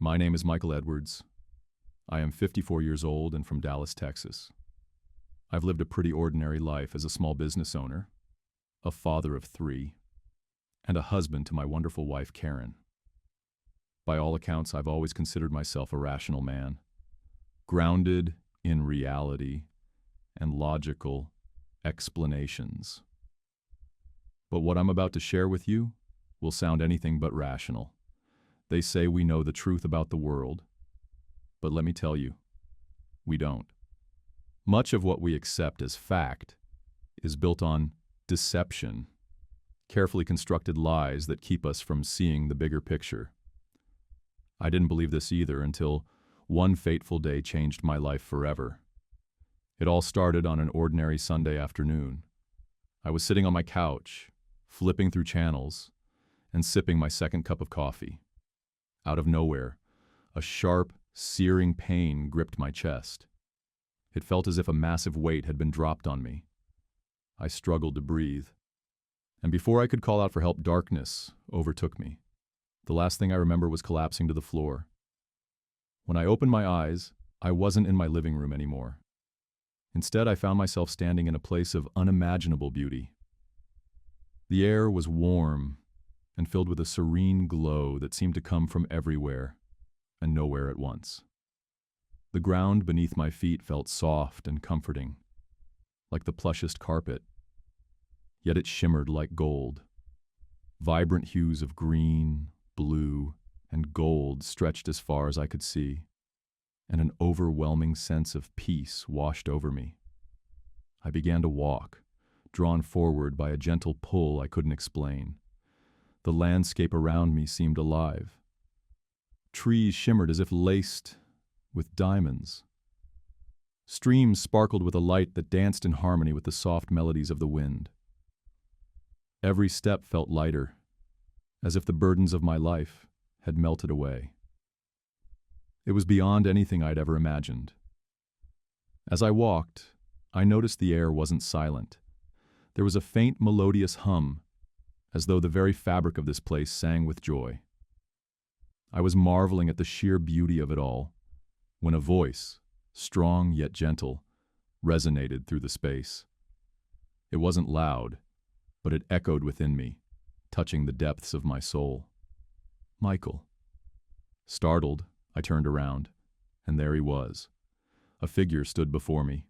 My name is Michael Edwards. I am 54 years old and from Dallas, Texas. I've lived a pretty ordinary life as a small business owner, a father of 3, and a husband to my wonderful wife, Karen. By all accounts, I've always considered myself a rational man, grounded in reality and logical explanations. But what I'm about to share with you will sound anything but rational. They say we know the truth about the world, but let me tell you, we don't. Much of what we accept as fact is built on deception, carefully constructed lies that keep us from seeing the bigger picture. I didn't believe this either until one fateful day changed my life forever. It all started on an ordinary Sunday afternoon. I was sitting on my couch, flipping through channels, and sipping my second cup of coffee. Out of nowhere, a sharp, searing pain gripped my chest. It felt as if a massive weight had been dropped on me. I struggled to breathe. And before I could call out for help, darkness overtook me. The last thing I remember was collapsing to the floor. When I opened my eyes, I wasn't in my living room anymore. Instead, I found myself standing in a place of unimaginable beauty. The air was warm and filled with a serene glow that seemed to come from everywhere and nowhere at once. The ground beneath my feet felt soft and comforting, like the plushest carpet, yet it shimmered like gold. Vibrant hues of green, blue, and gold stretched as far as I could see, and an overwhelming sense of peace washed over me. I began to walk, drawn forward by a gentle pull I couldn't explain. The landscape around me seemed alive. Trees shimmered as if laced with diamonds. Streams sparkled with a light that danced in harmony with the soft melodies of the wind. Every step felt lighter, as if the burdens of my life had melted away. It was beyond anything I'd ever imagined. As I walked, I noticed the air wasn't silent. There was a faint melodious hum, as though the very fabric of this place sang with joy. I was marveling at the sheer beauty of it all, when a voice, strong yet gentle, resonated through the space. It wasn't loud, but it echoed within me, touching the depths of my soul. Michael. Startled, I turned around, and there he was. A figure stood before me,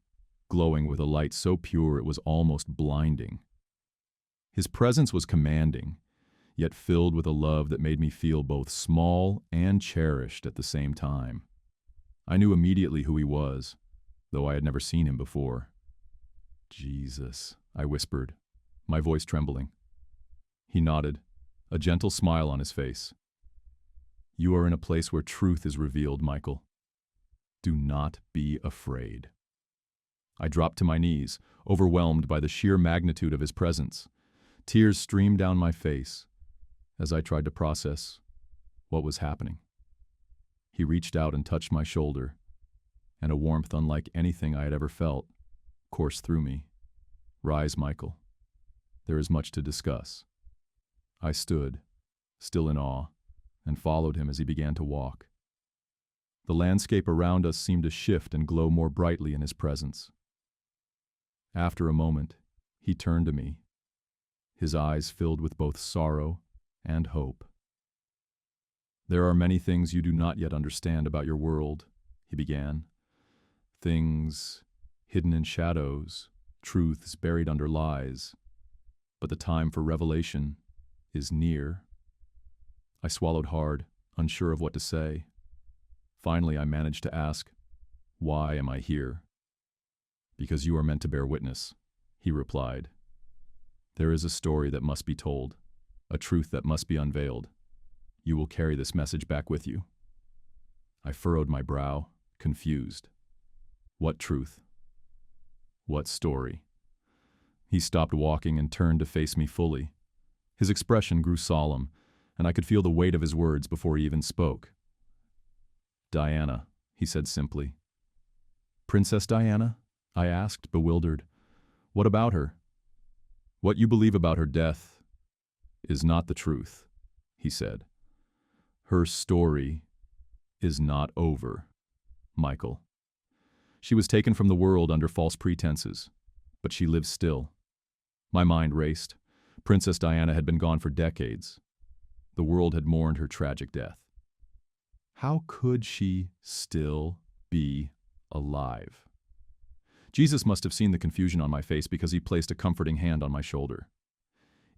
glowing with a light so pure it was almost blinding. His presence was commanding, yet filled with a love that made me feel both small and cherished at the same time. I knew immediately who he was, though I had never seen him before. Jesus, I whispered, my voice trembling. He nodded, a gentle smile on his face. You are in a place where truth is revealed, Michael. Do not be afraid. I dropped to my knees, overwhelmed by the sheer magnitude of his presence. Tears streamed down my face as I tried to process what was happening. He reached out and touched my shoulder, and a warmth unlike anything I had ever felt coursed through me. Rise, Michael. There is much to discuss. I stood, still in awe, and followed him as he began to walk. The landscape around us seemed to shift and glow more brightly in his presence. After a moment, he turned to me, his eyes filled with both sorrow and hope. There are many things you do not yet understand about your world, he began. Things hidden in shadows, truths buried under lies. But the time for revelation is near. I swallowed hard, unsure of what to say. Finally, I managed to ask, why am I here? Because you are meant to bear witness, he replied. There is a story that must be told, a truth that must be unveiled. You will carry this message back with you. I furrowed my brow, confused. What truth? What story? He stopped walking and turned to face me fully. His expression grew solemn, and I could feel the weight of his words before he even spoke. Diana, he said simply. Princess Diana? I asked, bewildered. What about her? What you believe about her death is not the truth, he said. Her story is not over, Michael. She was taken from the world under false pretenses, but she lives still. My mind raced. Princess Diana had been gone for decades. The world had mourned her tragic death. How could she still be alive? Jesus must have seen the confusion on my face because he placed a comforting hand on my shoulder.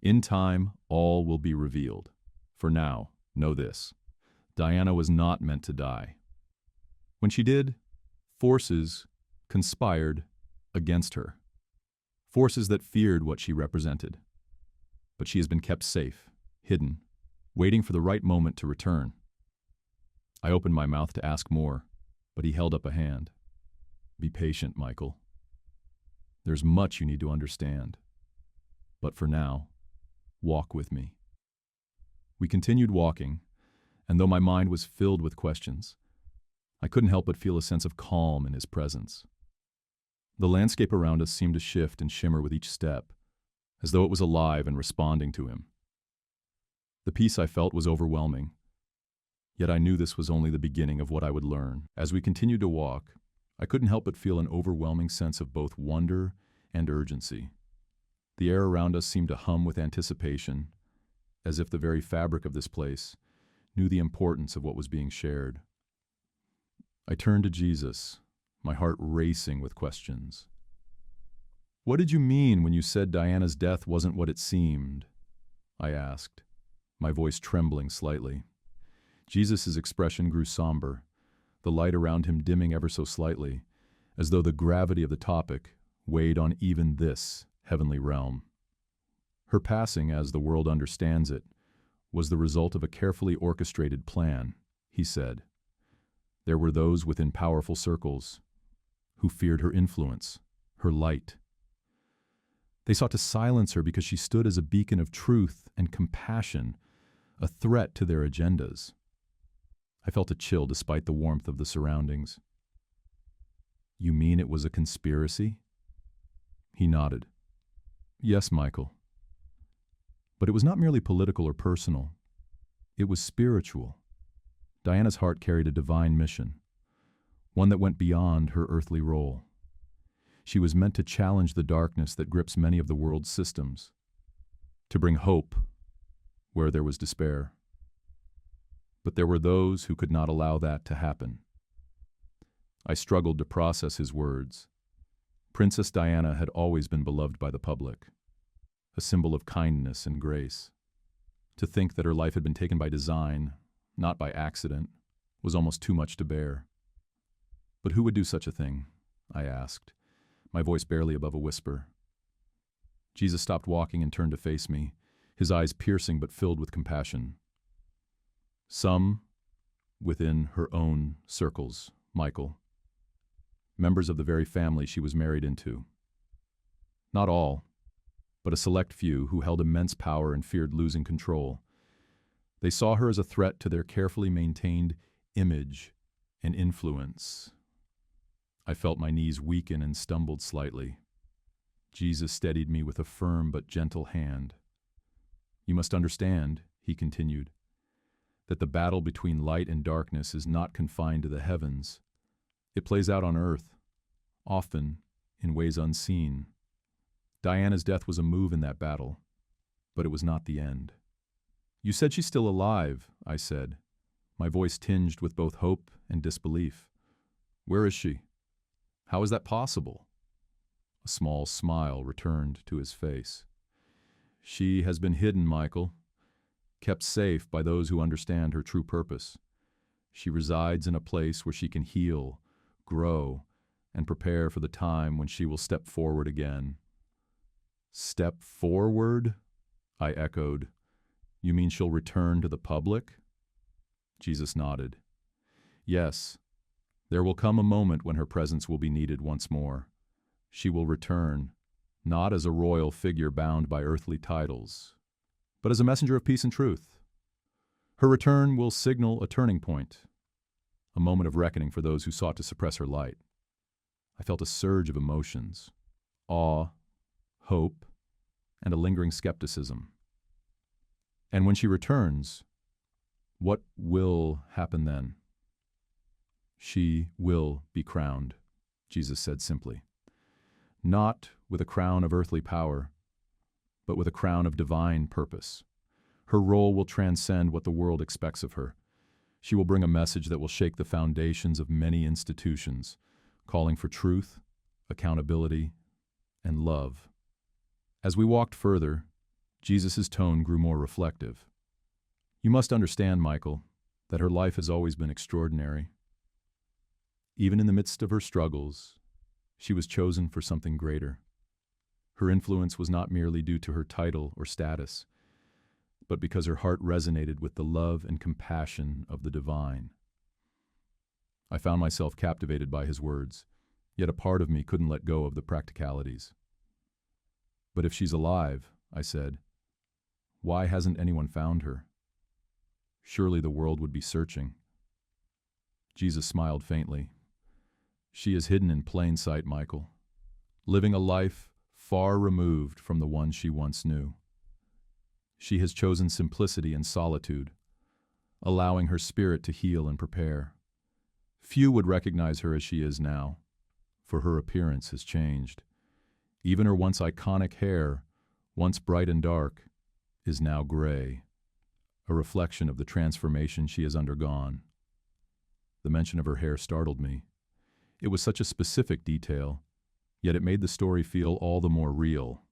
In time, all will be revealed. For now, know this: Diana was not meant to die. When she did, forces conspired against her. Forces that feared what she represented. But she has been kept safe, hidden, waiting for the right moment to return. I opened my mouth to ask more, but he held up a hand. Be patient, Michael. There's much you need to understand. But for now, walk with me. We continued walking, and though my mind was filled with questions, I couldn't help but feel a sense of calm in his presence. The landscape around us seemed to shift and shimmer with each step, as though it was alive and responding to him. The peace I felt was overwhelming, yet I knew this was only the beginning of what I would learn. As we continued to walk, I couldn't help but feel an overwhelming sense of both wonder and urgency. The air around us seemed to hum with anticipation, as if the very fabric of this place knew the importance of what was being shared. I turned to Jesus, my heart racing with questions. What did you mean when you said Diana's death wasn't what it seemed? I asked, my voice trembling slightly. Jesus' expression grew somber, the light around him dimming ever so slightly, as though the gravity of the topic weighed on even this heavenly realm. Her passing, as the world understands it, was the result of a carefully orchestrated plan, he said. There were those within powerful circles who feared her influence, her light. They sought to silence her because she stood as a beacon of truth and compassion, a threat to their agendas. I felt a chill despite the warmth of the surroundings. You mean it was a conspiracy? He nodded. Yes, Michael. But it was not merely political or personal. It was spiritual. Diana's heart carried a divine mission, one that went beyond her earthly role. She was meant to challenge the darkness that grips many of the world's systems, to bring hope where there was despair. But there were those who could not allow that to happen. I struggled to process his words. Princess Diana had always been beloved by the public, a symbol of kindness and grace. To think that her life had been taken by design, not by accident, was almost too much to bear. But who would do such a thing? I asked, my voice barely above a whisper. Jesus stopped walking and turned to face me, his eyes piercing but filled with compassion. Some within her own circles, Michael. Members of the very family she was married into. Not all, but a select few who held immense power and feared losing control. They saw her as a threat to their carefully maintained image and influence. I felt my knees weaken and stumbled slightly. Jesus steadied me with a firm but gentle hand. You must understand, he continued, that the battle between light and darkness is not confined to the heavens. It plays out on earth, often in ways unseen. Diana's death was a move in that battle, but it was not the end. You said she's still alive, I said, my voice tinged with both hope and disbelief. Where is she? How is that possible? A small smile returned to his face. She has been hidden, Michael, kept safe by those who understand her true purpose. She resides in a place where she can heal, grow, and prepare for the time when she will step forward again. Step forward? I echoed. You mean she'll return to the public? Jesus nodded. Yes, there will come a moment when her presence will be needed once more. She will return, not as a royal figure bound by earthly titles, but as a messenger of peace and truth. Her return will signal a turning point, a moment of reckoning for those who sought to suppress her light. I felt a surge of emotions, awe, hope, and a lingering skepticism. And when she returns, what will happen then? She will be crowned, Jesus said simply. Not with a crown of earthly power, but with a crown of divine purpose. Her role will transcend what the world expects of her. She will bring a message that will shake the foundations of many institutions, calling for truth, accountability, and love. As we walked further, Jesus' tone grew more reflective. You must understand, Michael, that her life has always been extraordinary. Even in the midst of her struggles, she was chosen for something greater. Her influence was not merely due to her title or status, but because her heart resonated with the love and compassion of the divine. I found myself captivated by his words, yet a part of me couldn't let go of the practicalities. But if she's alive, I said, why hasn't anyone found her? Surely the world would be searching. Jesus smiled faintly. She is hidden in plain sight, Michael, living a life far removed from the one she once knew. She has chosen simplicity and solitude, allowing her spirit to heal and prepare. Few would recognize her as she is now, for her appearance has changed. Even her once iconic hair, once bright and dark, is now gray, a reflection of the transformation she has undergone. The mention of her hair startled me. It was such a specific detail, yet it made the story feel all the more real.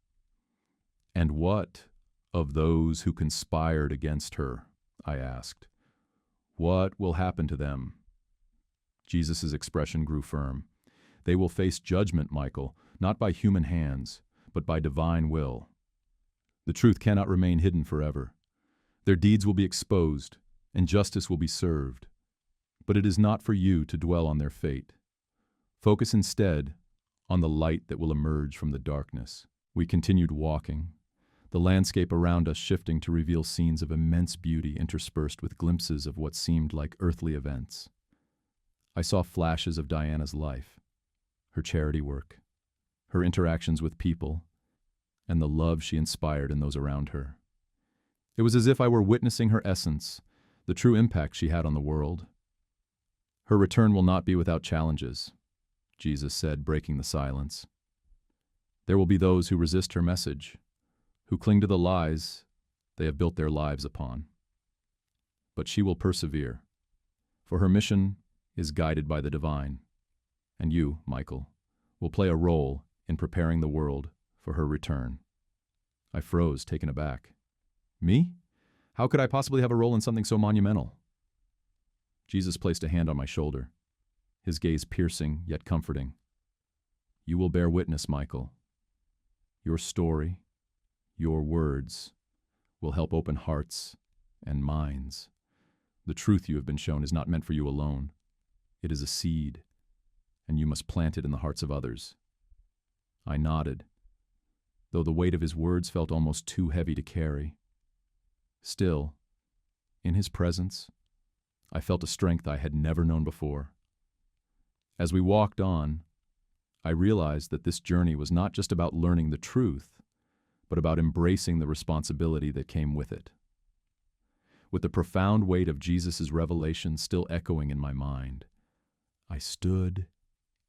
And what of those who conspired against her? I asked. What will happen to them? Jesus' expression grew firm. They will face judgment, Michael, not by human hands, but by divine will. The truth cannot remain hidden forever. Their deeds will be exposed, and justice will be served. But it is not for you to dwell on their fate. Focus instead on the light that will emerge from the darkness. We continued walking, the landscape around us shifting to reveal scenes of immense beauty interspersed with glimpses of what seemed like earthly events. I saw flashes of Diana's life, her charity work, her interactions with people, and the love she inspired in those around her. It was as if I were witnessing her essence, the true impact she had on the world. Her return will not be without challenges, Jesus said, breaking the silence. There will be those who resist her message, who cling to the lies they have built their lives upon. But she will persevere, for her mission is guided by the divine, and you, Michael, will play a role in preparing the world for her return. I froze, taken aback. Me? How could I possibly have a role in something so monumental? Jesus placed a hand on my shoulder, his gaze piercing yet comforting. You will bear witness, Michael. Your story, your words, will help open hearts and minds. The truth you have been shown is not meant for you alone. It is a seed, and you must plant it in the hearts of others. I nodded, though the weight of his words felt almost too heavy to carry. Still, in his presence, I felt a strength I had never known before. As we walked on, I realized that this journey was not just about learning the truth, but about embracing the responsibility that came with it. With the profound weight of Jesus' revelation still echoing in my mind, I stood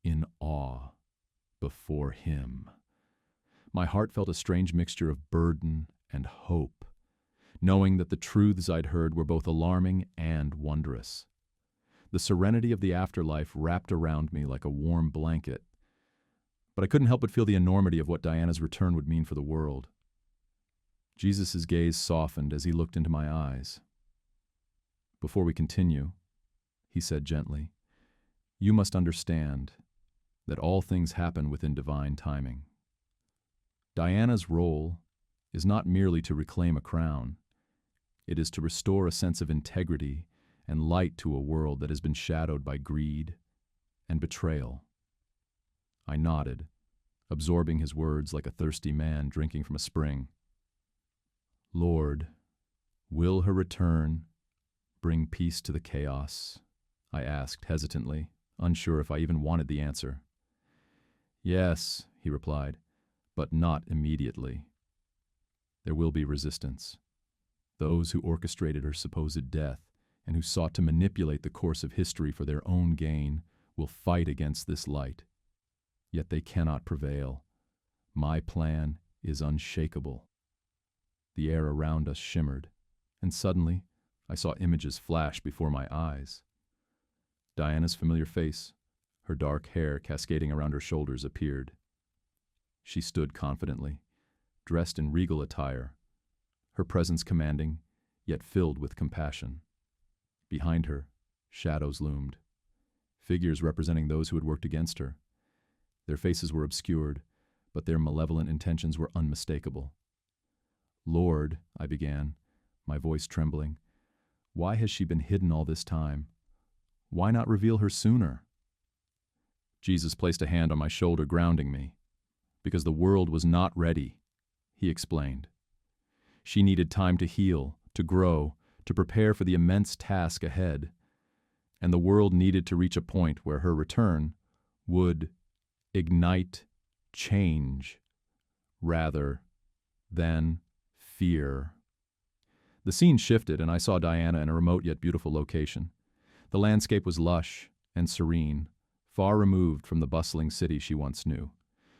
in awe before him. My heart felt a strange mixture of burden and hope, knowing that the truths I'd heard were both alarming and wondrous. The serenity of the afterlife wrapped around me like a warm blanket, but I couldn't help but feel the enormity of what Diana's return would mean for the world. Jesus' gaze softened as he looked into my eyes. Before we continue, he said gently, you must understand that all things happen within divine timing. Diana's role is not merely to reclaim a crown. It is to restore a sense of integrity and light to a world that has been shadowed by greed and betrayal. I nodded, absorbing his words like a thirsty man drinking from a spring. Lord, will her return bring peace to the chaos? I asked hesitantly, unsure if I even wanted the answer. Yes, he replied, but not immediately. There will be resistance. Those who orchestrated her supposed death and who sought to manipulate the course of history for their own gain will fight against this light. Yet they cannot prevail. My plan is unshakable. The air around us shimmered, and suddenly I saw images flash before my eyes. Diana's familiar face, her dark hair cascading around her shoulders, appeared. She stood confidently, dressed in regal attire, her presence commanding, yet filled with compassion. Behind her, shadows loomed, figures representing those who had worked against her. Their faces were obscured, but their malevolent intentions were unmistakable. "Lord," I began, my voice trembling, "why has she been hidden all this time? Why not reveal her sooner?" Jesus placed a hand on my shoulder, grounding me. "Because the world was not ready," he explained. "She needed time to heal, to grow, to prepare for the immense task ahead. And the world needed to reach a point where her return would ignite change rather than fear." The scene shifted, and I saw Diana in a remote yet beautiful location. The landscape was lush and serene, far removed from the bustling city she once knew.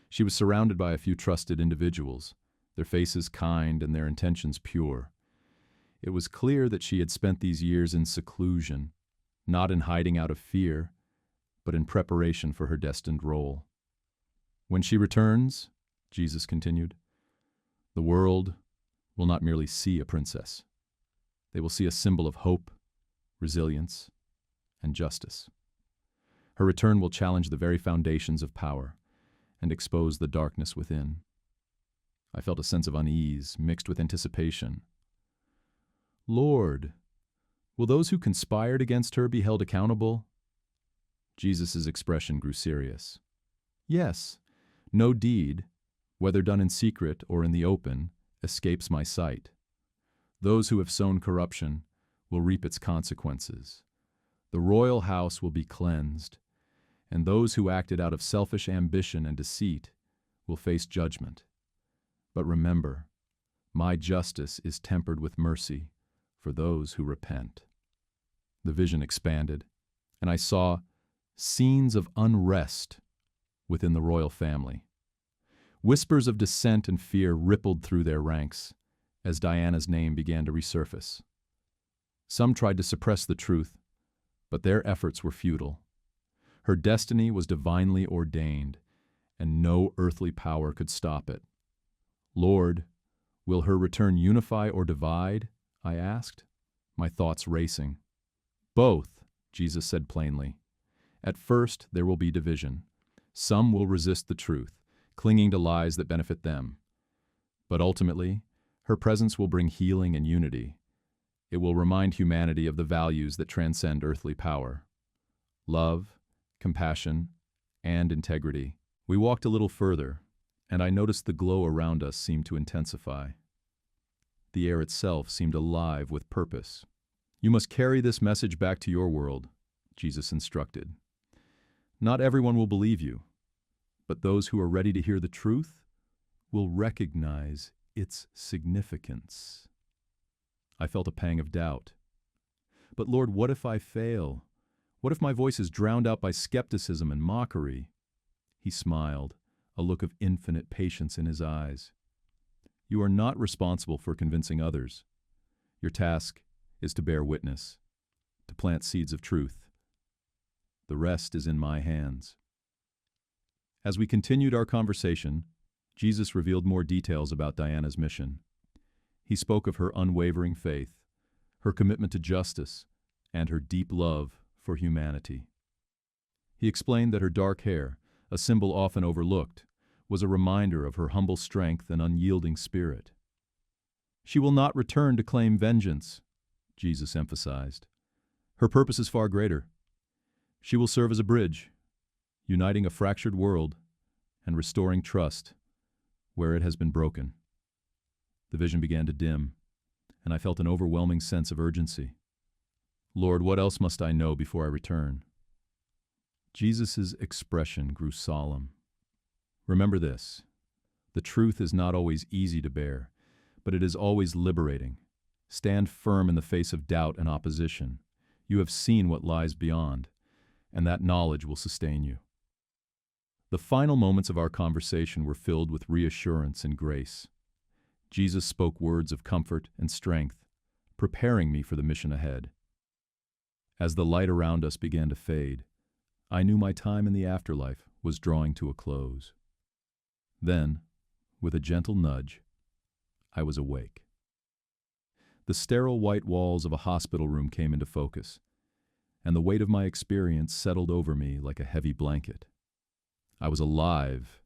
She was surrounded by a few trusted individuals, their faces kind and their intentions pure. It was clear that she had spent these years in seclusion, not in hiding out of fear, but in preparation for her destined role. "When she returns," Jesus continued, "the world will not merely see a princess. They will see a symbol of hope, resilience, and justice. Her return will challenge the very foundations of power and expose the darkness within." I felt a sense of unease mixed with anticipation. "Lord, will those who conspired against her be held accountable?" Jesus' expression grew serious. "Yes, no deed, whether done in secret or in the open, escapes my sight. Those who have sown corruption will reap its consequences. The royal house will be cleansed, and those who acted out of selfish ambition and deceit will face judgment. But remember, my justice is tempered with mercy for those who repent." The vision expanded, and I saw scenes of unrest within the royal family. Whispers of dissent and fear rippled through their ranks as Diana's name began to resurface. Some tried to suppress the truth, but their efforts were futile. Her destiny was divinely ordained, and no earthly power could stop it. "Lord, will her return unify or divide?" I asked, my thoughts racing. "Both," Jesus said plainly. "At first there will be division. Some will resist the truth, clinging to lies that benefit them. But ultimately, her presence will bring healing and unity. It will remind humanity of the values that transcend earthly power: love, compassion, and integrity." We walked a little further, and I noticed the glow around us seemed to intensify. The air itself seemed alive with purpose. "You must carry this message back to your world," Jesus instructed. "Not everyone will believe you, but those who are ready to hear the truth will recognize its significance." I felt a pang of doubt. "But Lord, what if I fail? What if my voice is drowned out by skepticism and mockery?" He smiled, a look of infinite patience in his eyes. "You are not responsible for convincing others. Your task is to bear witness, to plant seeds of truth. The rest is in my hands." As we continued our conversation, Jesus revealed more details about Diana's mission. He spoke of her unwavering faith, her commitment to justice, and her deep love for humanity. He explained that her dark hair, a symbol often overlooked, was a reminder of her humble strength and unyielding spirit. "She will not return to claim vengeance," Jesus emphasized. "Her purpose is far greater. She will serve as a bridge, uniting a fractured world and restoring trust where it has been broken." The vision began to dim, and I felt an overwhelming sense of urgency. "Lord, what else must I know before I return?" Jesus' expression grew solemn. "Remember this: the truth is not always easy to bear, but it is always liberating. Stand firm in the face of doubt and opposition. You have seen what lies beyond, and that knowledge will sustain you. The final moments of our conversation were filled with reassurance and grace. Jesus spoke words of comfort and strength, preparing me for the mission ahead. As the light around us began to fade, I knew my time in the afterlife was drawing to a close. Then, with a gentle nudge, I was awake. The sterile white walls of a hospital room came into focus, and the weight of my experience settled over me like a heavy blanket. I was alive,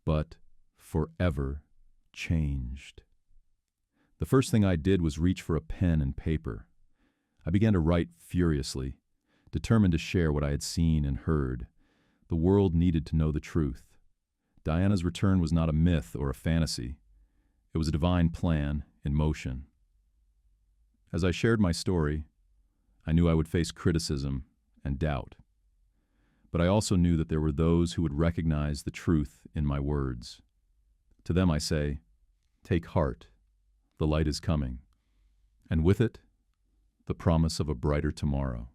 but forever changed. The first thing I did was reach for a pen and paper. I began to write furiously, determined to share what I had seen and heard. The world needed to know the truth. Diana's return was not a myth or a fantasy. It was a divine plan in motion. As I shared my story, I knew I would face criticism and doubt. But I also knew that there were those who would recognize the truth in my words. To them I say, take heart, the light is coming, and with it, the promise of a brighter tomorrow.